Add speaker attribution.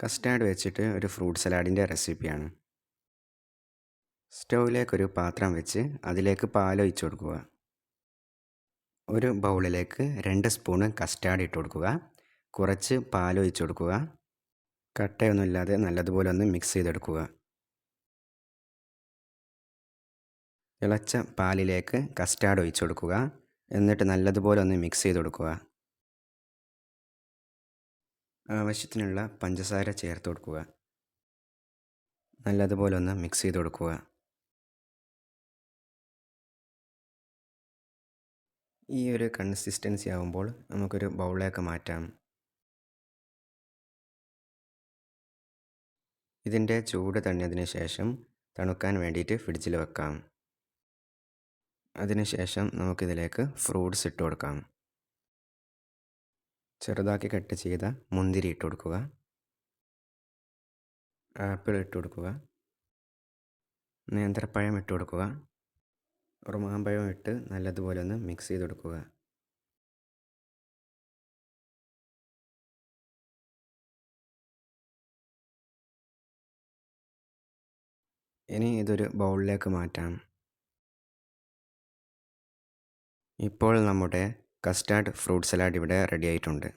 Speaker 1: Custard വെച്ചിട്ട് ഒരു fruit സലാഡിൻ്റെ റെസിപ്പിയാണ്. സ്റ്റൗവിലേക്കൊരു പാത്രം വെച്ച് അതിലേക്ക് പാലൊഴിച്ച് കൊടുക്കുക. ഒരു ബൗളിലേക്ക് 2 സ്പൂണ് കസ്റ്റാർഡ് ഇട്ട് കൊടുക്കുക. കുറച്ച് പാലൊഴിച്ച് കൊടുക്കുക. കട്ടയൊന്നുമില്ലാതെ നല്ലതുപോലെ ഒന്ന് മിക്സ് ചെയ്തെടുക്കുക. തിളച്ച പാലിലേക്ക് കസ്റ്റാർഡ് ഒഴിച്ച് കൊടുക്കുക. എന്നിട്ട് നല്ലതുപോലെ ഒന്ന് മിക്സ് ചെയ്ത് കൊടുക്കുക. ആവശ്യത്തിനുള്ള പഞ്ചസാര ചേർത്ത് കൊടുക്കുക. നല്ലതുപോലെ ഒന്ന് മിക്സ് ചെയ്ത് കൊടുക്കുക. ഈ ഒരു കൺസിസ്റ്റൻസി ആകുമ്പോൾ നമുക്കൊരു ബൗളിലേക്ക് മാറ്റാം. ഇതിൻ്റെ ചൂട് തണിഞ്ഞതിന് ശേഷം തണുക്കാൻ വേണ്ടിയിട്ട് ഫ്രിഡ്ജിൽ വെക്കാം. അതിനുശേഷം നമുക്കിതിലേക്ക് ഫ്രൂട്ട്സ് ഇട്ട് കൊടുക്കാം. ചെറുതാക്കി കട്ട് ചെയ്ത മുന്തിരി ഇട്ട് കൊടുക്കുക. ആപ്പിൾ ഇട്ട് കൊടുക്കുക. നേന്ത്രപ്പഴം ഇട്ട് കൊടുക്കുക. റുമാമ്പഴം ഇട്ട് നല്ലതുപോലെ ഒന്ന് മിക്സ് ചെയ്ത് കൊടുക്കുക. ഇനി ഇതൊരു ബൗളിലേക്ക് മാറ്റാം. ഇപ്പോൾ നമ്മുടെ കസ്റ്റാർഡ് ഫ്രൂട്ട് സലാഡ് ഇവിടെ റെഡി ആയിട്ടുണ്ട്.